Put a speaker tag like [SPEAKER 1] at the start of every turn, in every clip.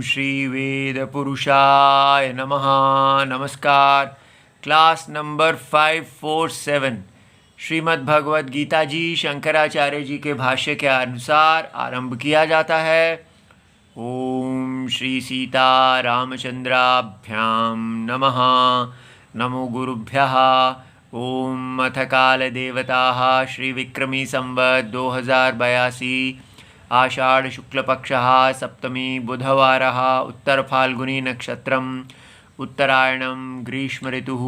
[SPEAKER 1] श्री वेद पुरुषाय नमः। नमस्कार। क्लास नंबर 547 श्रीमद् भगवद गीता जी शंकराचार्य जी के भाष्य के अनुसार आरंभ किया जाता है। ओम श्री सीता रामचंद्राभ्याम नमः। नमो गुरुभ्यः। ओम अथ काल देवताः श्री विक्रमी संवत् 2082 आषाढ़ शुक्लपक्षः सप्तमी बुधवारः उत्तर फाल्गुनी नक्षत्रम् उत्तरायणं ग्रीष्म ऋतुः।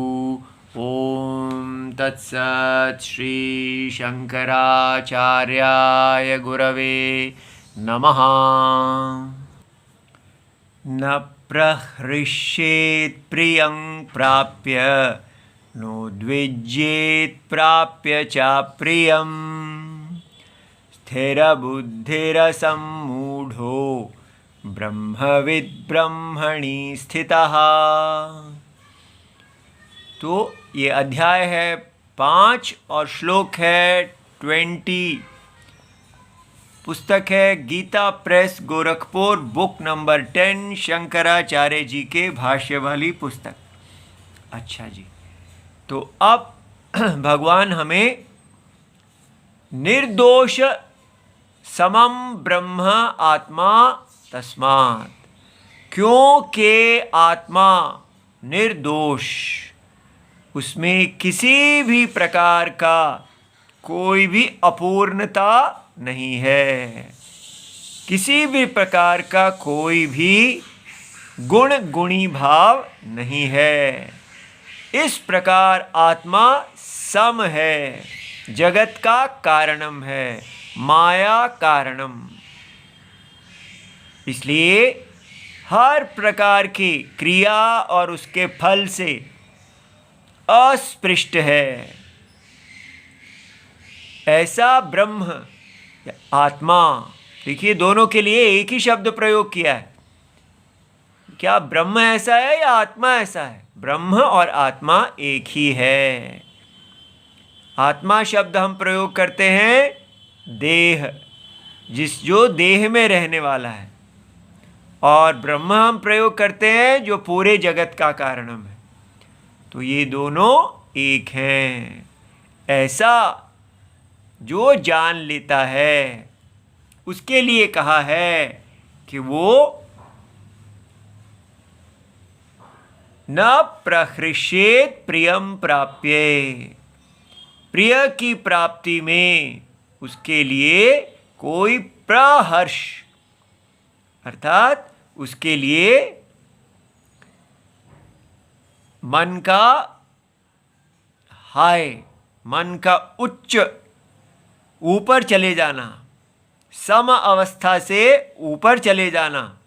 [SPEAKER 1] ओम तत्सत् श्री शंकराचार्याय गुरवे नमः। न प्रहृष्येत् प्रियं प्राप्य नोद्विज्येत् प्राप्य च प्रियम् स्थिरबुद्धिरसम्मूढो ब्रह्मविद् ब्रह्मणि स्थितः। तो ये अध्याय है 5 और श्लोक है 20। पुस्तक है Gita Press Gorakhpur, book number 10, Shankaracharya ji के भाष्य वाली पुस्तक। अच्छा जी, तो अब भगवान हमें निर्दोष समम ब्रह्म आत्मा तस्मात्, क्योंकि आत्मा निर्दोष, उसमें किसी भी प्रकार का कोई भी अपूर्णता नहीं है, किसी भी प्रकार का कोई भी गुणी भाव नहीं है। इस प्रकार आत्मा सम है, जगत का कारणम है, माया कारणम। इसलिए हर प्रकार की क्रिया और उसके फल से अस्पृष्ट है। ऐसा ब्रह्म आत्मा, देखिए दोनों के लिए एक ही शब्द प्रयोग किया है। क्या ब्रह्म ऐसा है या आत्मा ऐसा है? ब्रह्म और आत्मा एक ही है। आत्मा शब्द हम प्रयोग करते हैं देह, जो देह में रहने वाला है, और ब्रह्म हम प्रयोग करते हैं जो पूरे जगत का कारणम है। तो ये दोनों एक हैं। ऐसा जो जान लेता है उसके लिए कहा है कि वो न प्रहृष्येत् प्रियम प्राप्ये, प्रिय की प्राप्ति में उसके लिए कोई प्रहर्ष, अर्थात उसके लिए मन का हाय, मन का उच्च ऊपर चले जाना, सम अवस्था से ऊपर चले जाना,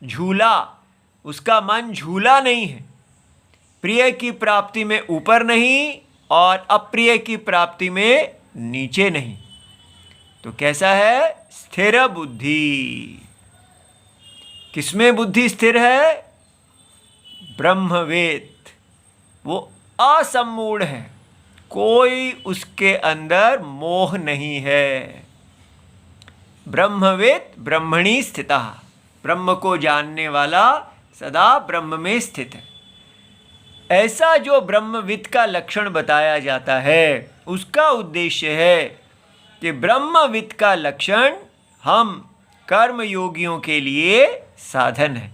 [SPEAKER 1] झूला, उसका मन झूला नहीं है, प्रिय की प्राप्ति में ऊपर नहीं और अप्रिय की प्राप्ति में नीचे नहीं। तो कैसा है? स्थिर बुद्धि। किसमें बुद्धि स्थिर है? ब्रह्मवेद। वो असम्मूढ़ है, कोई उसके अंदर मोह नहीं है। ब्रह्मवेद ब्रह्मणि स्थितः, ब्रह्म को जानने वाला सदा ब्रह्म में स्थित है। ऐसा जो ब्रह्मविद का लक्षण बताया जाता है, उसका उद्देश्य है कि ब्रह्मविद का लक्षण हम कर्म योगियों के लिए साधन है।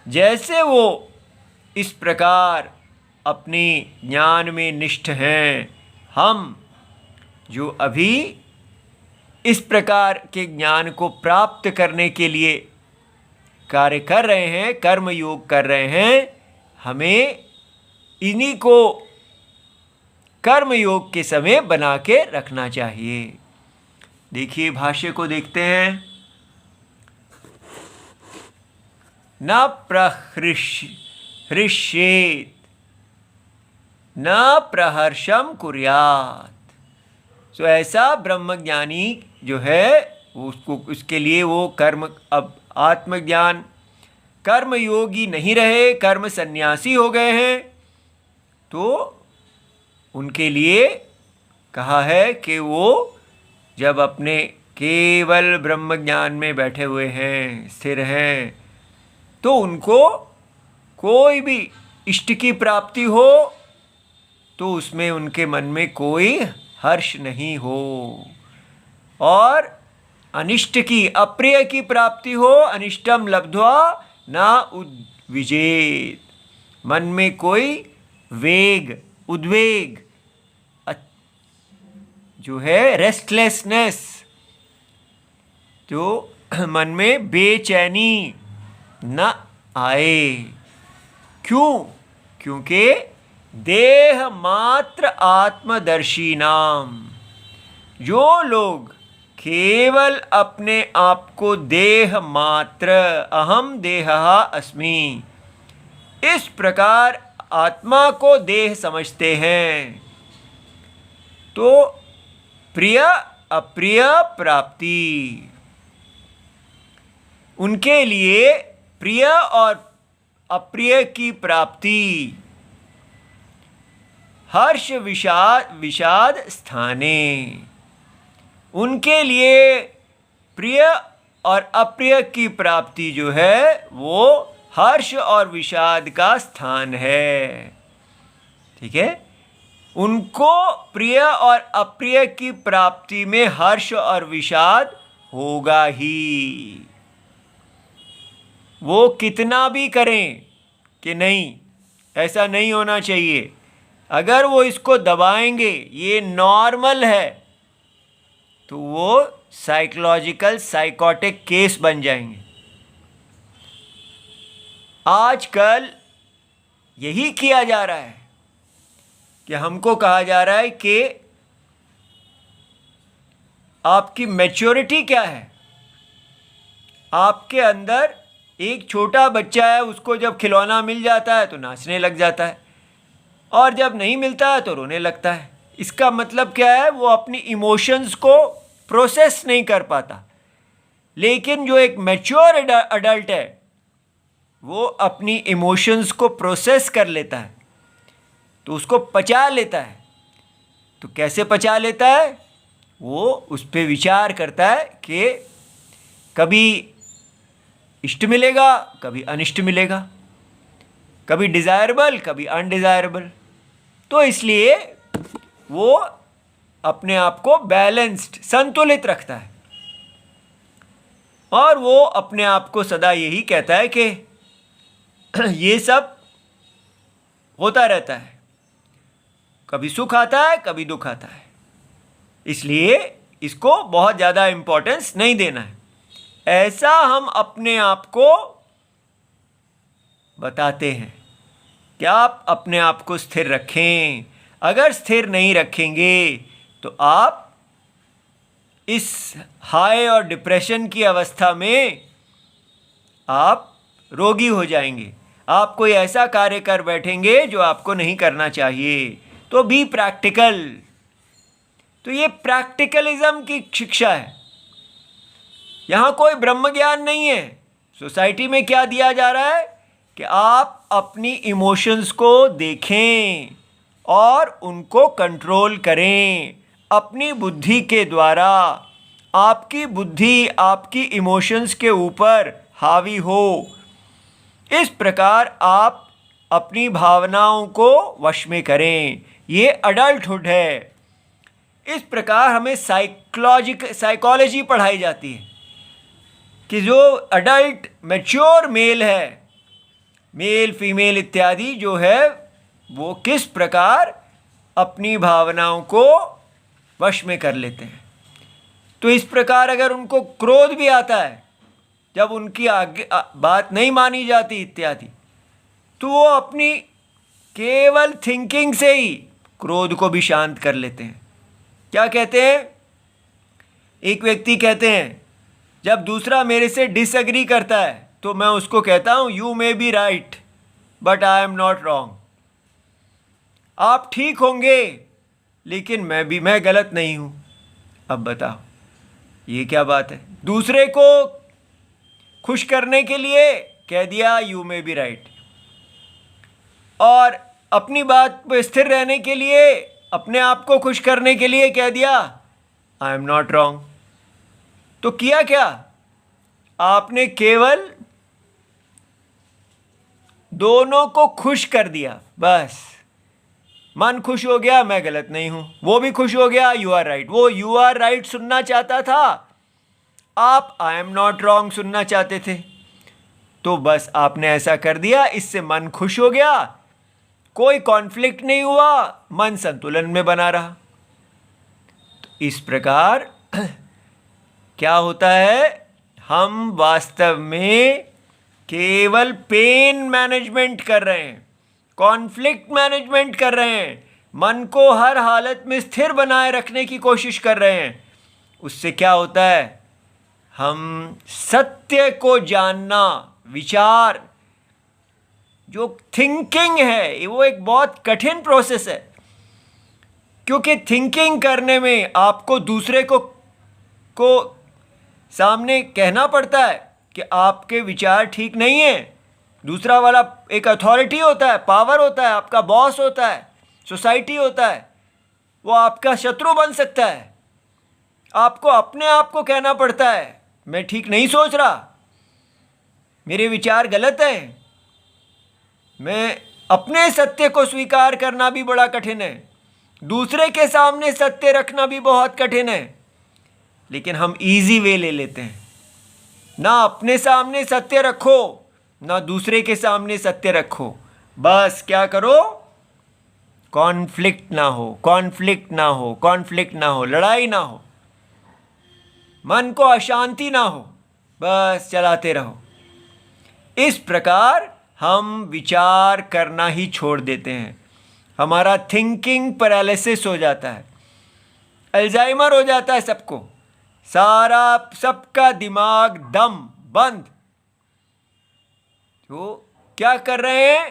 [SPEAKER 1] जैसे वो इस प्रकार अपने ज्ञान में निष्ठ हैं, हम जो अभी इस प्रकार के ज्ञान को प्राप्त करने के लिए कार्य कर रहे हैं, कर्म योग कर रहे हैं, हमें इन्हीं को कर्म योग के समय बना के रखना चाहिए। देखिए भाष्य को देखते हैं। न प्रहृष्येत् न प्रहर्षम कुर्यात्। सो ऐसा ब्रह्मज्ञानी जो है उसको, उसके लिए वो कर्म, अब आत्मज्ञान, कर्म योगी नहीं रहे, कर्म सन्यासी हो गए हैं, तो उनके लिए कहा है कि वो जब अपने केवल ब्रह्म ज्ञान में बैठे हुए हैं, स्थिर हैं, तो उनको कोई भी इष्ट की प्राप्ति हो तो उसमें उनके मन में कोई हर्ष नहीं हो, और अनिष्ट की, अप्रिय की प्राप्ति हो, अनिष्टम लब्ध्वा न उद्विजेत, मन में कोई वेग, उद्वेग जो है, रेस्टलेसनेस, जो मन में बेचैनी न आए। क्यों? क्योंकि देह मात्र आत्मदर्शी नाम, जो लोग केवल अपने आप को देह मात्र, अहम देहः अस्मि, इस प्रकार आत्मा को देह समझते हैं, तो प्रिय अप्रिय प्राप्ति, उनके लिए प्रिय और अप्रिय की प्राप्ति, हर्ष विषाद स्थाने, उनके लिए प्रिय और अप्रिय की प्राप्ति जो है वो हर्ष और विषाद का स्थान है। ठीक है, उनको प्रिय और अप्रिय की प्राप्ति में हर्ष और विषाद होगा ही, वो कितना भी करें कि नहीं, ऐसा नहीं होना चाहिए, अगर वो इसको दबाएंगे ये नॉर्मल है, तो वो साइकोलॉजिकल साइकोटिक केस बन जाएंगे। आजकल यही किया जा रहा है कि हमको कहा जा रहा है कि आपकी मैच्योरिटी क्या है। आपके अंदर एक छोटा बच्चा है, उसको जब खिलौना मिल जाता है तो नाचने लग जाता है, और जब नहीं मिलता है तो रोने लगता है। इसका मतलब क्या है? वो अपनी इमोशंस को प्रोसेस नहीं कर पाता। लेकिन जो एक मैच्योर अडल्ट है वो अपनी इमोशंस को प्रोसेस कर लेता है, तो उसको पचा लेता है। तो कैसे पचा लेता है? वो उस पर विचार करता है कि कभी इष्ट मिलेगा, कभी अनिष्ट मिलेगा, कभी डिज़ायरेबल, कभी अनडिज़ायरेबल। तो इसलिए वो अपने आप को बैलेंस्ड, संतुलित रखता है, और वो अपने आप को सदा यही कहता है कि ये सब होता रहता है, कभी सुख आता है, कभी दुख आता है, इसलिए इसको बहुत ज़्यादा इम्पोर्टेंस नहीं देना है। ऐसा हम अपने आप को बताते हैं कि आप अपने आप को स्थिर रखें। अगर स्थिर नहीं रखेंगे तो आप इस हाई और डिप्रेशन की अवस्था में आप रोगी हो जाएंगे। आप कोई ऐसा कार्य कर बैठेंगे जो आपको नहीं करना चाहिए। तो बी प्रैक्टिकल। तो ये प्रैक्टिकलिज्म की शिक्षा है। यहाँ कोई ब्रह्म ज्ञान नहीं है। सोसाइटी में क्या दिया जा रहा है कि आप अपनी इमोशंस को देखें और उनको कंट्रोल करें अपनी बुद्धि के द्वारा। आपकी बुद्धि आपकी इमोशंस के ऊपर हावी हो, इस प्रकार आप अपनी भावनाओं को वश में करें। ये अडल्टहुड है। इस प्रकार हमें साइकोलॉजी पढ़ाई जाती है कि जो अडल्ट मैच्योर मेल है, मेल फीमेल इत्यादि जो है, वो किस प्रकार अपनी भावनाओं को वश में कर लेते हैं। तो इस प्रकार अगर उनको क्रोध भी आता है, जब उनकी आगे बात नहीं मानी जाती इत्यादि, तो वो अपनी केवल थिंकिंग से ही क्रोध को भी शांत कर लेते हैं। क्या कहते हैं? एक व्यक्ति कहते हैं, जब दूसरा मेरे से डिसएग्री करता है तो मैं उसको कहता हूँ you may be right but I am not wrong. आप ठीक होंगे लेकिन मैं गलत नहीं हूँ। अब बताओ ये क्या बात है? दूसरे को खुश करने के लिए कह दिया यू मे बी राइट, और अपनी बात पर स्थिर रहने के लिए, अपने आप को खुश करने के लिए कह दिया आई एम नॉट रॉन्ग। तो किया क्या? आपने केवल दोनों को खुश कर दिया, बस। मन खुश हो गया, मैं गलत नहीं हूं, वो भी खुश हो गया, यू आर राइट। वो यू आर राइट सुनना चाहता था, आप आई एम नॉट रॉन्ग सुनना चाहते थे। तो बस आपने ऐसा कर दिया, इससे मन खुश हो गया, कोई कॉन्फ्लिक्ट नहीं हुआ, मन संतुलन में बना रहा। तो इस प्रकार क्या होता है, हम वास्तव में केवल पेन मैनेजमेंट कर रहे हैं, कॉन्फ्लिक्ट मैनेजमेंट कर रहे हैं, मन को हर हालत में स्थिर बनाए रखने की कोशिश कर रहे हैं। उससे क्या होता है, हम सत्य को जानना, विचार जो थिंकिंग है, वो एक बहुत कठिन प्रोसेस है, क्योंकि थिंकिंग करने में आपको दूसरे को सामने कहना पड़ता है कि आपके विचार ठीक नहीं है। दूसरा वाला एक अथॉरिटी होता है, पावर होता है, आपका बॉस होता है, सोसाइटी होता है, वो आपका शत्रु बन सकता है। आपको अपने आप को कहना पड़ता है, मैं ठीक नहीं सोच रहा, मेरे विचार गलत हैं। मैं अपने सत्य को स्वीकार करना भी बड़ा कठिन है, दूसरे के सामने सत्य रखना भी बहुत कठिन है। लेकिन हम इजी वे ले लेते हैं, ना अपने सामने सत्य रखो, ना दूसरे के सामने सत्य रखो। बस क्या करो, कॉन्फ्लिक्ट ना हो, कॉन्फ्लिक्ट ना हो, कॉन्फ्लिक्ट ना हो, लड़ाई ना हो, मन को अशांति ना हो, बस चलाते रहो। इस प्रकार हम विचार करना ही छोड़ देते हैं, हमारा थिंकिंग पैरालिसिस हो जाता है, अल्जाइमर हो जाता है सबको, सबका दिमाग दम बंद। तो क्या कर रहे हैं,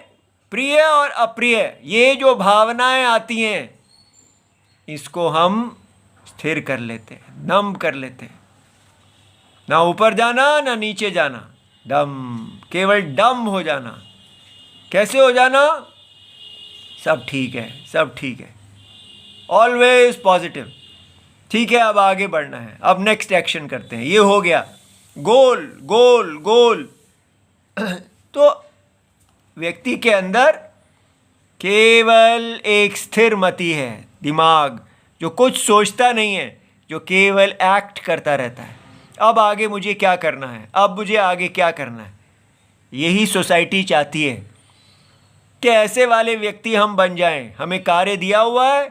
[SPEAKER 1] प्रिय और अप्रिय ये जो भावनाएं आती हैं, इसको हम स्थिर कर लेते हैं, नम कर लेते हैं, ना ऊपर जाना ना नीचे जाना, डम, केवल डम हो जाना। कैसे हो जाना, सब ठीक है, सब ठीक है, ऑलवेज पॉजिटिव, ठीक है, अब आगे बढ़ना है, अब नेक्स्ट एक्शन करते हैं, ये हो गया गोल गोल गोल। तो व्यक्ति के अंदर केवल एक स्थिर मति है, दिमाग जो कुछ सोचता नहीं है, जो केवल एक्ट करता रहता है। अब आगे मुझे क्या करना है, अब मुझे आगे क्या करना है। यही सोसाइटी चाहती है कि ऐसे वाले व्यक्ति हम बन जाएं। हमें कार्य दिया हुआ है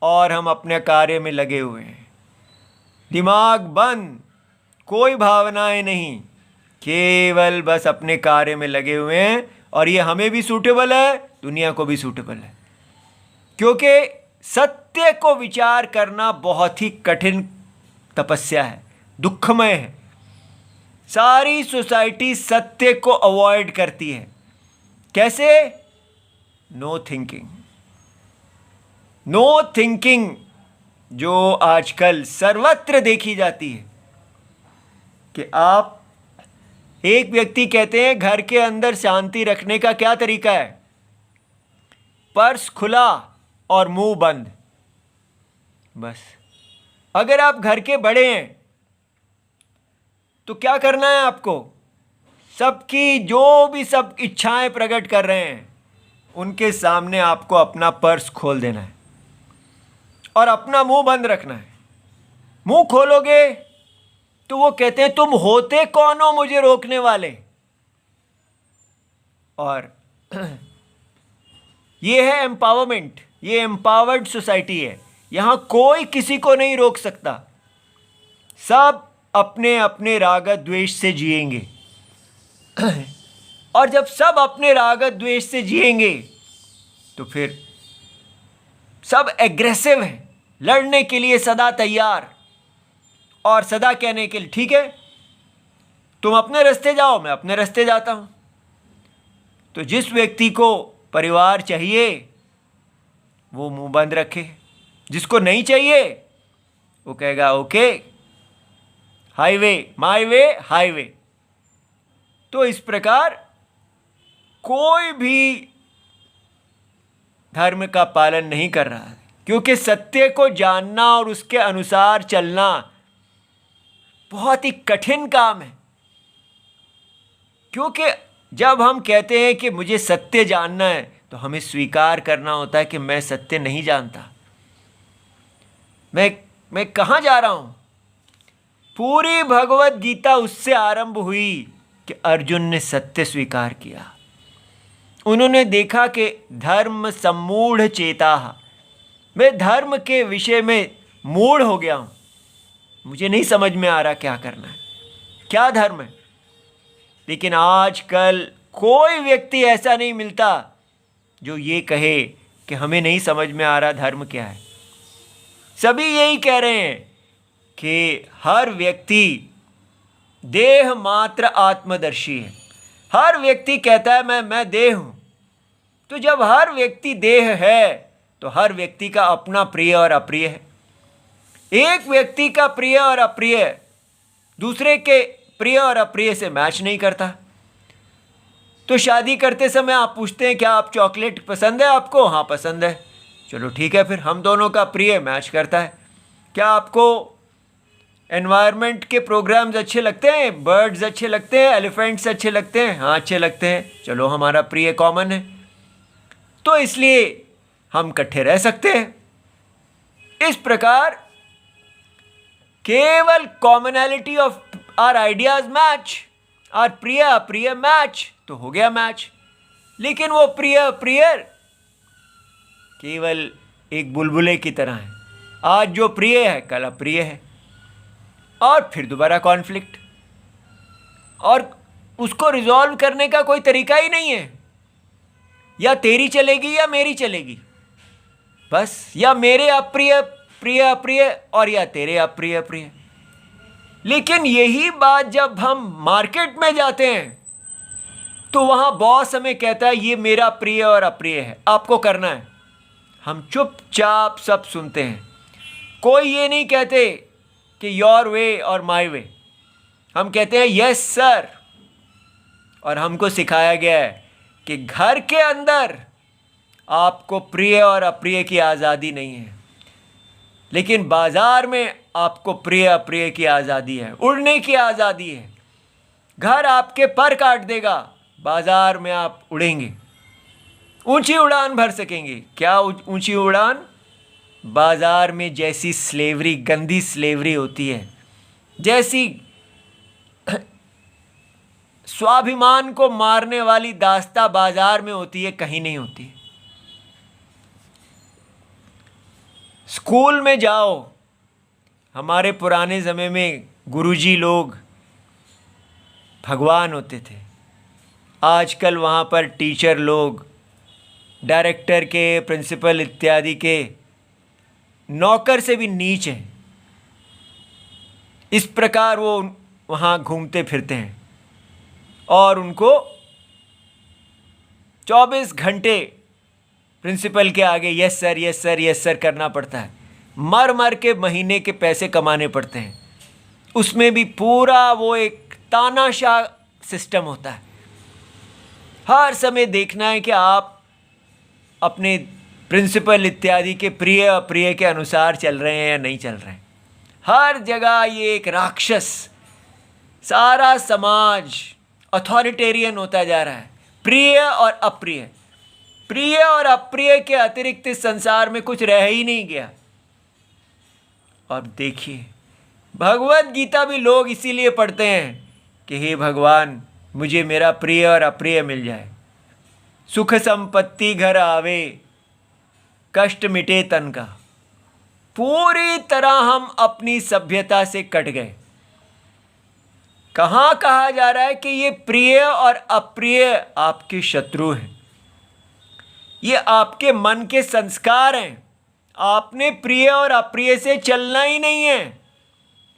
[SPEAKER 1] और हम अपने कार्य में लगे हुए हैं, दिमाग बंद, कोई भावनाएं नहीं, केवल बस अपने कार्य में लगे हुए हैं। और ये हमें भी सूटेबल है, दुनिया को भी सूटेबल है, क्योंकि सत्य को विचार करना बहुत ही कठिन तपस्या है, दुखमय है। सारी सोसाइटी सत्य को अवॉइड करती है। कैसे? नो थिंकिंग, नो थिंकिंग जो आजकल सर्वत्र देखी जाती है कि आप एक व्यक्ति कहते हैं घर के अंदर शांति रखने का क्या तरीका है, पर्स खुला और मुंह बंद। बस अगर आप घर के बड़े हैं तो क्या करना है आपको, सबकी जो भी सब इच्छाएं प्रकट कर रहे हैं उनके सामने आपको अपना पर्स खोल देना है और अपना मुंह बंद रखना है। मुंह खोलोगे तो वो कहते हैं तुम होते कौन हो मुझे रोकने वाले। और ये है एम्पावरमेंट, ये एम्पावर्ड सोसाइटी है। यहां कोई किसी को नहीं रोक सकता, सब अपने अपने राग द्वेष से जिएंगे। और जब सब अपने राग द्वेष से जिएंगे तो फिर सब एग्रेसिव हैं, लड़ने के लिए सदा तैयार, और सदा कहने के लिए ठीक है तुम अपने रास्ते जाओ, मैं अपने रास्ते जाता हूं। तो जिस व्यक्ति को परिवार चाहिए वो मुंह बंद रखे, जिसको नहीं चाहिए वो कहेगा okay, highway, my way highway. तो इस प्रकार कोई भी धर्म का पालन नहीं कर रहा है, क्योंकि सत्य को जानना और उसके अनुसार चलना बहुत ही कठिन काम है, क्योंकि जब हम कहते हैं कि मुझे सत्य जानना है तो हमें स्वीकार करना होता है कि मैं सत्य नहीं जानता, मैं कहाँ जा रहा हूँ। पूरी भगवत गीता उससे आरंभ हुई कि अर्जुन ने सत्य स्वीकार किया। उन्होंने देखा कि धर्म सम्मूढ़ चेता, मैं धर्म के विषय में मूढ़ हो गया हूँ, मुझे नहीं समझ में आ रहा क्या करना है, क्या धर्म है। लेकिन आजकल कोई व्यक्ति ऐसा नहीं मिलता जो ये कहे कि हमें नहीं समझ में आ रहा धर्म क्या है। सभी यही कह रहे हैं कि हर व्यक्ति देह मात्र आत्मदर्शी है। हर व्यक्ति कहता है मैं देह हूँ। तो जब हर व्यक्ति देह है तो हर व्यक्ति का अपना प्रिय और अप्रिय है। एक व्यक्ति का प्रिय और अप्रिय दूसरे के प्रिय और अप्रिय से मैच नहीं करता। तो शादी करते समय आप पूछते हैं क्या आप चॉकलेट पसंद है आपको? हाँ पसंद है। चलो ठीक है, फिर हम दोनों का प्रिय मैच करता है। क्या आपको एनवायरनमेंट के प्रोग्राम्स अच्छे लगते हैं? बर्ड्स अच्छे लगते हैं? एलिफेंट्स अच्छे लगते हैं? हाँ अच्छे लगते हैं। चलो हमारा प्रिय कॉमन है, तो इसलिए हम इकट्ठे रह सकते हैं। इस प्रकार केवल commonality of our ideas match, our प्रिय अप्रिय मैच, तो हो गया मैच। लेकिन वो प्रिय अप्रिय केवल एक बुलबुले की तरह है। आज जो प्रिय है कल अप्रिय है, और फिर दोबारा कॉन्फ्लिक्ट, और उसको रिजॉल्व करने का कोई तरीका ही नहीं है। या तेरी चलेगी या मेरी चलेगी, बस, या मेरे अप्रिय प्रिय अप्रिय और या तेरे अप्रिय अप्रिय। लेकिन यही बात जब हम मार्केट में जाते हैं तो वहाँ बॉस हमें कहता है ये मेरा प्रिय और अप्रिय है, आपको करना है। हम चुपचाप सब सुनते हैं। कोई ये नहीं कहते कि योर वे और माय वे, हम कहते हैं यस सर। और हमको सिखाया गया है कि घर के अंदर आपको प्रिय और अप्रिय की आज़ादी नहीं है, लेकिन बाजार में आपको प्रिय अप्रिय की आज़ादी है, उड़ने की आज़ादी है। घर आपके पर काट देगा, बाजार में आप उड़ेंगे, ऊंची उड़ान भर सकेंगे। क्या ऊंची उड़ान? बाजार में जैसी स्लेवरी, गंदी स्लेवरी होती है, जैसी स्वाभिमान को मारने वाली दास्ता बाजार में होती है, कहीं नहीं होती। स्कूल में जाओ, हमारे पुराने समय में गुरुजी लोग भगवान होते थे। आजकल वहाँ पर टीचर लोग, डायरेक्टर के, प्रिंसिपल इत्यादि के नौकर से भी नीच हैं। इस प्रकार वो वहाँ घूमते फिरते हैं और उनको 24 घंटे प्रिंसिपल के आगे yes sir yes sir yes sir करना पड़ता है। मर मर के महीने के पैसे कमाने पड़ते हैं। उसमें भी पूरा वो एक तानाशाह सिस्टम होता है। हर समय देखना है कि आप अपने प्रिंसिपल इत्यादि के प्रिय अप्रिय के अनुसार चल रहे हैं या नहीं चल रहे हैं। हर जगह ये एक राक्षस, सारा समाज अथॉरिटेरियन होता जा रहा है। प्रिय और अप्रिय, प्रिय और अप्रिय के अतिरिक्त इस संसार में कुछ रह ही नहीं गया। और देखिए, भगवत गीता भी लोग इसीलिए पढ़ते हैं कि हे भगवान, मुझे मेरा प्रिय और अप्रिय मिल जाए, सुख संपत्ति घर आवे, कष्ट मिटे तन का। पूरी तरह हम अपनी सभ्यता से कट गए। कहाँ कहा जा रहा है कि ये प्रिय और अप्रिय आपके शत्रु हैं, ये आपके मन के संस्कार हैं। आपने प्रिय और अप्रिय से चलना ही नहीं है,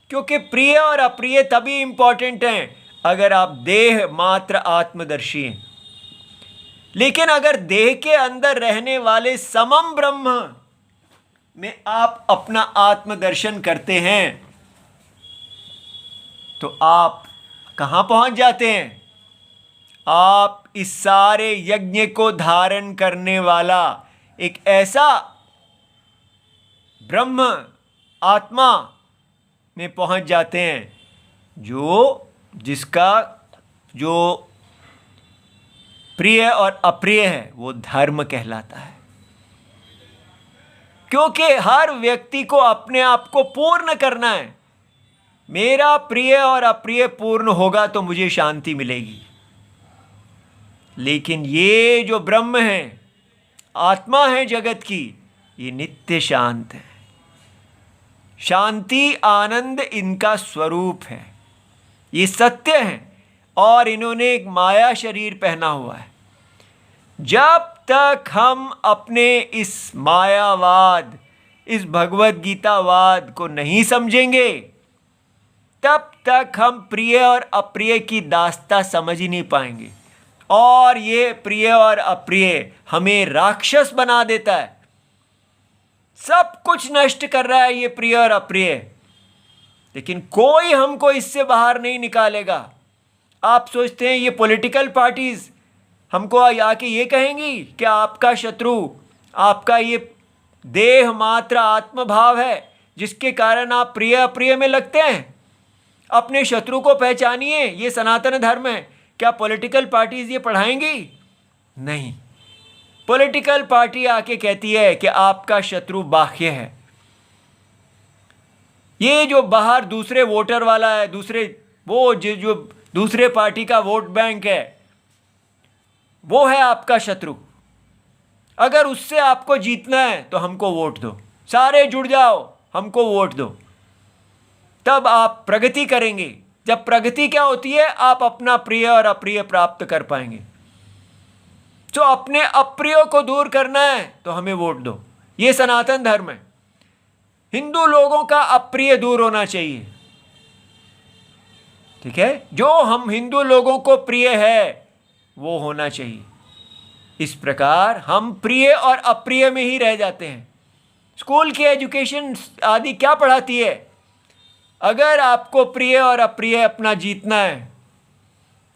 [SPEAKER 1] क्योंकि प्रिय और अप्रिय तभी इंपॉर्टेंट हैं अगर आप देह मात्र आत्मदर्शी हैं। लेकिन अगर देह के अंदर रहने वाले समम ब्रह्म में आप अपना आत्मदर्शन करते हैं तो आप कहाँ पहुंच जाते हैं? आप इस सारे यज्ञ को धारण करने वाला एक ऐसा ब्रह्म आत्मा में पहुंच जाते हैं जिसका जो प्रिय और अप्रिय है वो धर्म कहलाता है, क्योंकि हर व्यक्ति को अपने आप को पूर्ण करना है। मेरा प्रिय और अप्रिय पूर्ण होगा तो मुझे शांति मिलेगी। लेकिन ये जो ब्रह्म है, आत्मा है जगत की, ये नित्य शांत है। शांति आनंद इनका स्वरूप है, ये सत्य है। और इन्होंने एक माया शरीर पहना हुआ है। जब तक हम अपने इस मायावाद, इस भगवत गीतावाद को नहीं समझेंगे, तब तक हम प्रिय और अप्रिय की दास्ता समझ ही नहीं पाएंगे। और ये प्रिय और अप्रिय हमें राक्षस बना देता है। सब कुछ नष्ट कर रहा है ये प्रिय और अप्रिय, लेकिन कोई हमको इससे बाहर नहीं निकालेगा। आप सोचते हैं ये पॉलिटिकल पार्टीज हमको आके ये कहेंगी कि आपका शत्रु आपका ये देह मात्र आत्मभाव है, जिसके कारण आप प्रिय अप्रिय में लगते हैं। अपने शत्रु को पहचानिए, ये सनातन धर्म है। क्या पॉलिटिकल पार्टीज ये पढ़ाएंगी? नहीं। पॉलिटिकल पार्टी आके कहती है कि आपका शत्रु बाह्य है। ये जो बाहर दूसरे वोटर वाला है, जो दूसरे पार्टी का वोट बैंक है, वो है आपका शत्रु। अगर उससे आपको जीतना है तो हमको वोट दो, सारे जुड़ जाओ, हमको वोट दो, तब आप प्रगति करेंगे। जब प्रगति क्या होती है? आप अपना प्रिय और अप्रिय प्राप्त कर पाएंगे। तो अपने अप्रिय को दूर करना है तो हमें वोट दो। ये सनातन धर्म है। हिंदू लोगों का अप्रिय दूर होना चाहिए, ठीक है? जो हम हिंदू लोगों को प्रिय है वो होना चाहिए। इस प्रकार हम प्रिय और अप्रिय में ही रह जाते हैं। स्कूल की एजुकेशन आदि क्या पढ़ाती है? अगर आपको प्रिय और अप्रिय अपना जीतना है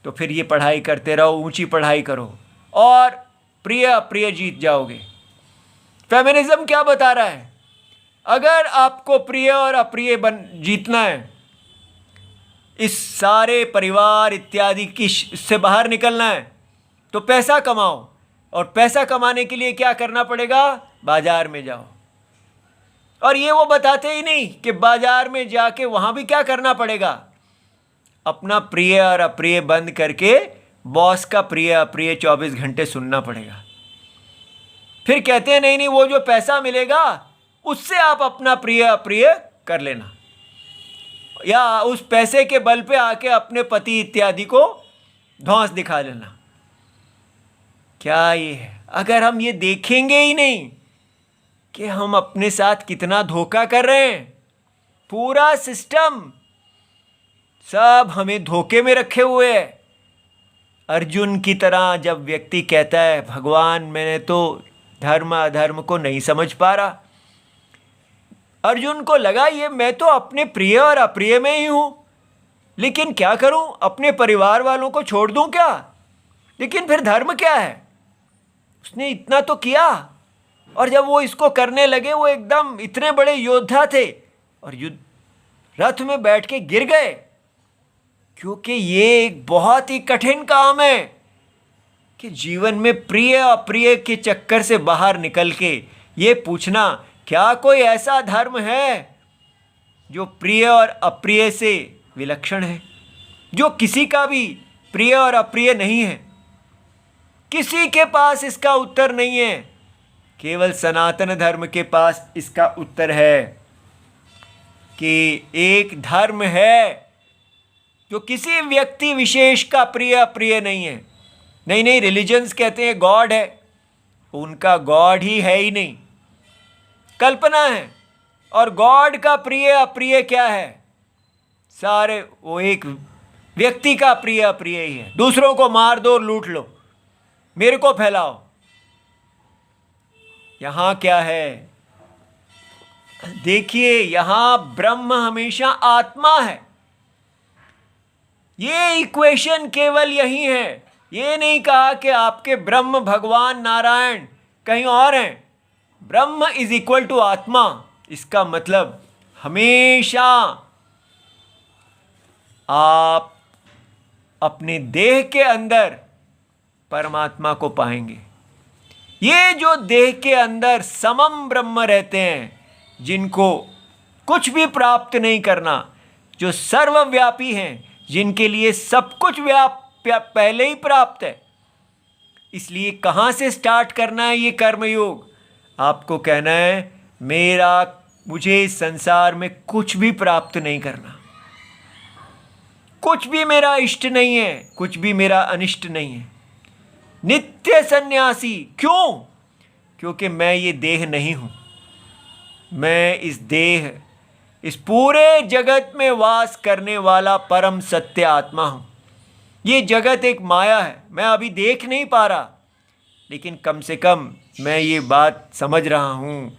[SPEAKER 1] तो फिर ये पढ़ाई करते रहो, ऊंची पढ़ाई करो और प्रिय अप्रिय जीत जाओगे। फेमिनिज्म क्या बता रहा है? अगर आपको प्रिय और अप्रिय जीतना है, इस सारे परिवार इत्यादि की से बाहर निकलना है, तो पैसा कमाओ। और पैसा कमाने के लिए क्या करना पड़ेगा? बाजार में जाओ। और ये वो बताते ही नहीं कि बाजार में जाके वहां भी क्या करना पड़ेगा? अपना प्रिय और अप्रिय बंद करके बॉस का प्रिय अप्रिय 24 घंटे सुनना पड़ेगा। फिर कहते हैं नहीं, वो जो पैसा मिलेगा उससे आप अपना प्रिय अप्रिय कर लेना, या उस पैसे के बल पे आके अपने पति इत्यादि को धौंस दिखा लेना। क्या ये है? अगर हम ये देखेंगे ही नहीं कि हम अपने साथ कितना धोखा कर रहे हैं, पूरा सिस्टम सब हमें धोखे में रखे हुए है। अर्जुन की तरह जब व्यक्ति कहता है भगवान मैंने तो धर्म अधर्म को नहीं समझ पा रहा, अर्जुन को लगा ये मैं तो अपने प्रिय और अप्रिय में ही हूं, लेकिन क्या करूं? अपने परिवार वालों को छोड़ दूं क्या? लेकिन फिर धर्म क्या है? उसने इतना तो किया। और जब वो इसको करने लगे, वो एकदम इतने बड़े योद्धा थे और युद्ध रथ में बैठ के गिर गए, क्योंकि ये एक बहुत ही कठिन काम है कि जीवन में प्रिय अप्रिय के चक्कर से बाहर निकल के ये पूछना क्या कोई ऐसा धर्म है जो प्रिय और अप्रिय से विलक्षण है, जो किसी का भी प्रिय और अप्रिय नहीं है? किसी के पास इसका उत्तर नहीं है। केवल सनातन धर्म के पास इसका उत्तर है कि एक धर्म है जो किसी व्यक्ति विशेष का प्रिय अप्रिय नहीं है। नहीं, रिलीजन्स कहते हैं गॉड है, उनका गॉड ही है ही नहीं, कल्पना है। और गॉड का प्रिय अप्रिय क्या है? सारे वो एक व्यक्ति का प्रिय अप्रिय ही है। दूसरों को मार दो, लूट लो, मेरे को फैलाओ। यहां क्या है? देखिए, यहां ब्रह्म हमेशा आत्मा है। ये इक्वेशन केवल यही है। ये नहीं कहा कि आपके ब्रह्म भगवान नारायण कहीं और हैं। ब्रह्म इज इक्वल टू आत्मा। इसका मतलब हमेशा आप अपने देह के अंदर परमात्मा को पाएंगे। ये जो देह के अंदर समम ब्रह्म रहते हैं, जिनको कुछ भी प्राप्त नहीं करना, जो सर्वव्यापी हैं, जिनके लिए सब कुछ पहले ही प्राप्त है। इसलिए कहाँ से स्टार्ट करना है ये कर्मयोग? आपको कहना है मुझे इस संसार में कुछ भी प्राप्त नहीं करना, कुछ भी मेरा इष्ट नहीं है, कुछ भी मेरा अनिष्ट नहीं है। नित्य सन्यासी। क्यों? क्योंकि मैं ये देह नहीं हूं। मैं इस पूरे जगत में वास करने वाला परम सत्य आत्मा हूं। ये जगत एक माया है, मैं अभी देख नहीं पा रहा, लेकिन कम से कम मैं ये बात समझ रहा हूं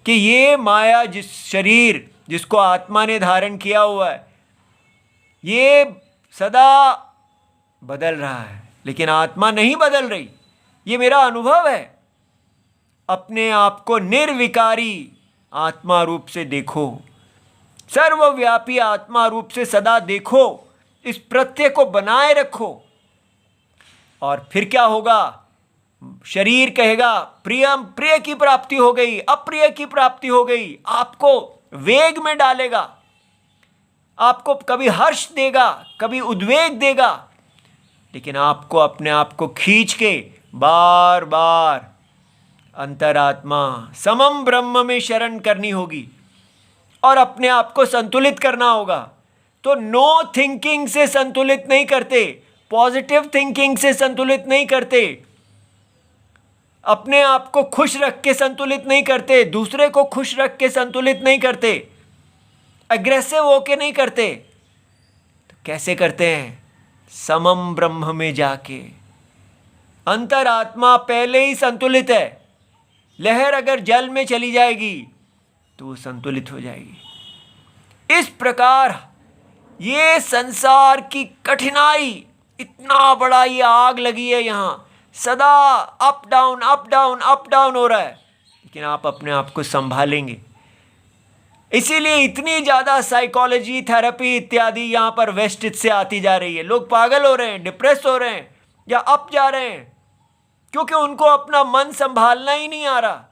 [SPEAKER 1] कि ये माया, जिस शरीर जिसको आत्मा ने धारण किया हुआ है, ये सदा बदल रहा है, लेकिन आत्मा नहीं बदल रही। ये मेरा अनुभव है। अपने आप को निर्विकारी आत्मा रूप से देखो, सर्वव्यापी आत्मा रूप से सदा देखो, इस प्रत्यय को बनाए रखो। और फिर क्या होगा? शरीर कहेगा प्रिय की प्राप्ति हो गई, अप्रिय की प्राप्ति हो गई, आपको वेग में डालेगा, आपको कभी हर्ष देगा, कभी उद्वेग देगा, लेकिन आपको अपने आप को खींच के बार बार अंतरात्मा समम ब्रह्म में शरण करनी होगी और अपने आप को संतुलित करना होगा। तो नो थिंकिंग से संतुलित नहीं करते, पॉजिटिव थिंकिंग से संतुलित नहीं करते, अपने आप को खुश रख के संतुलित नहीं करते, दूसरे को खुश रख के संतुलित नहीं करते, अग्रेसिव होके नहीं करते। तो कैसे करते हैं? समम ब्रह्म में जाके। अंतरात्मा पहले ही संतुलित है। लहर अगर जल में चली जाएगी तो वो संतुलित हो जाएगी। इस प्रकार ये संसार की कठिनाई, इतना बड़ा ये आग लगी है, यहाँ सदा up down up down up down हो रहा है, लेकिन आप अपने आप को संभालेंगे। इसीलिए इतनी ज़्यादा साइकोलॉजी थेरेपी इत्यादि यहाँ पर वेस्ट से आती जा रही है। लोग पागल हो रहे हैं, डिप्रेस हो रहे हैं या अप जा रहे हैं, क्योंकि उनको अपना मन संभालना ही नहीं आ रहा।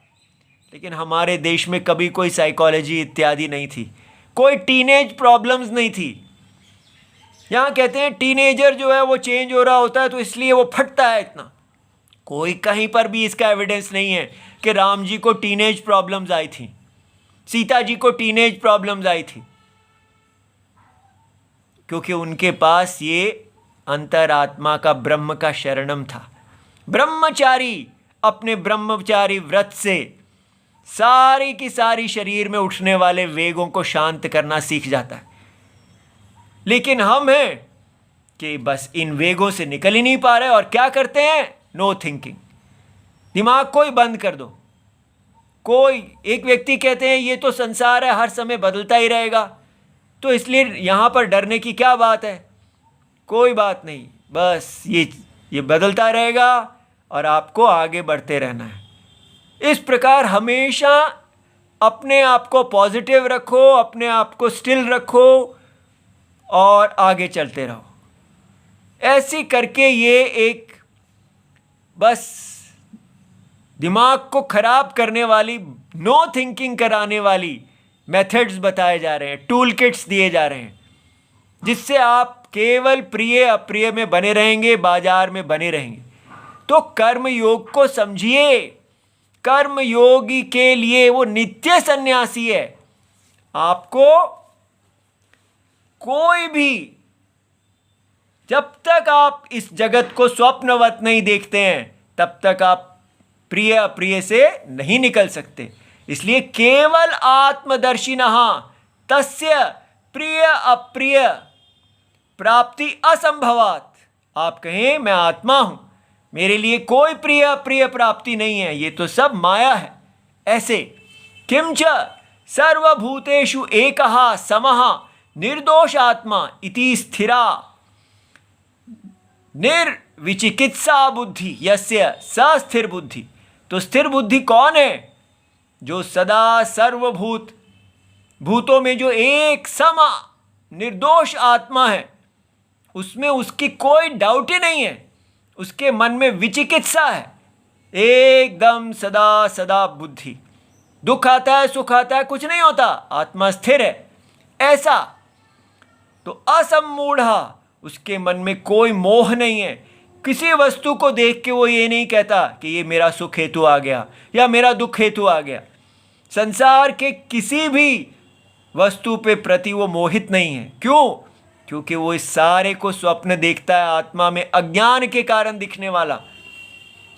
[SPEAKER 1] लेकिन हमारे देश में कभी कोई साइकोलॉजी इत्यादि नहीं थी, कोई टीनेज प्रॉब्लम्स नहीं थी। यहाँ कहते हैं टीनेजर जो है वो चेंज हो रहा होता है तो इसलिए वो फटता है इतना। कोई कहीं पर भी इसका एविडेंस नहीं है कि राम जी को टीनेज प्रॉब्लम्स आई थी, सीता जी को टीनेज प्रॉब्लम्स आई थी, क्योंकि उनके पास ये अंतरात्मा का ब्रह्म का शरणम था। ब्रह्मचारी अपने ब्रह्मचारी व्रत से सारी की सारी शरीर में उठने वाले वेगों को शांत करना सीख जाता है। लेकिन हम हैं कि बस इन वेगों से निकल ही नहीं पा रहे, और क्या करते हैं? No thinking. दिमाग को ही बंद कर दो। एक व्यक्ति कहते हैं ये तो संसार है, हर समय बदलता ही रहेगा, तो इसलिए यहाँ पर डरने की क्या बात है? कोई बात नहीं, बस ये बदलता रहेगा और आपको आगे बढ़ते रहना है। इस प्रकार हमेशा अपने आप को पॉजिटिव रखो, अपने आप को स्टिल रखो और आगे चलते रहो। ऐसी करके ये एक बस दिमाग को खराब करने वाली, नो थिंकिंग कराने वाली मेथड्स बताए जा रहे हैं, टूल किट्स दिए जा रहे हैं, जिससे आप केवल प्रिय अप्रिय में बने रहेंगे, बाजार में बने रहेंगे। तो कर्म योग को समझिए। कर्म योगी के लिए वो नित्य सन्यासी है। आपको कोई भी, जब तक आप इस जगत को स्वप्नवत नहीं देखते हैं, तब तक आप प्रिय अप्रिय से नहीं निकल सकते। इसलिए केवल आत्मदर्शिनः तस्य प्रिय अप्रिय प्राप्ति असंभवात। आप कहें मैं आत्मा हूं, मेरे लिए कोई प्रिय अप्रिय प्राप्ति नहीं है, ये तो सब माया है। ऐसे किंच सर्वभूतेषु एकः समः निर्दोष आत्मा इति स्थिरा निर्विचिकित्सा बुद्धि यस्य स स्थिर बुद्धि। तो स्थिर बुद्धि कौन है? जो सदा सर्वभूतों में जो एक सम निर्दोष आत्मा है, उसमें उसकी कोई डाउट ही नहीं है, उसके मन में विचिकित्सा है, एकदम सदा सदा बुद्धि, दुख आता है सुख आता है कुछ नहीं होता, आत्मा स्थिर है, ऐसा। तो असम्मूढ़ा, उसके मन में कोई मोह नहीं है, किसी वस्तु को देख के वो ये नहीं कहता कि ये मेरा सुख हेतु आ गया या मेरा दुख हेतु आ गया। संसार के किसी भी वस्तु पे प्रति वो मोहित नहीं है। क्यों? क्योंकि वो इस सारे को स्वप्न देखता है, आत्मा में अज्ञान के कारण दिखने वाला।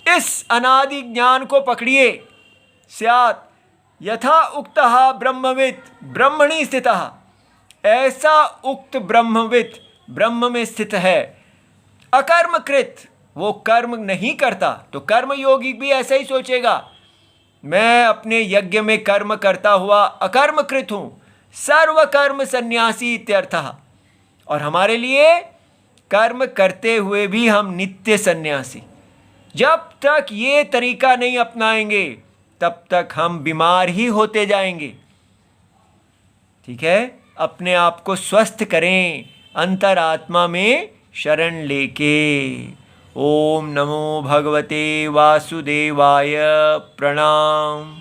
[SPEAKER 1] इस अनादि ज्ञान को पकड़िए। स्यात् यथा उक्तः ब्रह्मवित् ब्रह्मणि स्थितः, ऐसा उक्त ब्रह्मवित् ब्रह्म में स्थित है। अकर्मकृत, वो कर्म नहीं करता। तो कर्म योगी भी ऐसा ही सोचेगा, मैं अपने यज्ञ में कर्म करता हुआ अकर्मकृत हूँ, सर्व कर्म सन्यासी इत्यर्थः। और हमारे लिए कर्म करते हुए भी हम नित्य सन्यासी। जब तक ये तरीका नहीं अपनाएंगे तब तक हम बीमार ही होते जाएंगे। ठीक है, अपने आप को स्वस्थ करें अंतरात्मा में शरण लेके। ओम नमो भगवते वासुदेवाय। प्रणाम।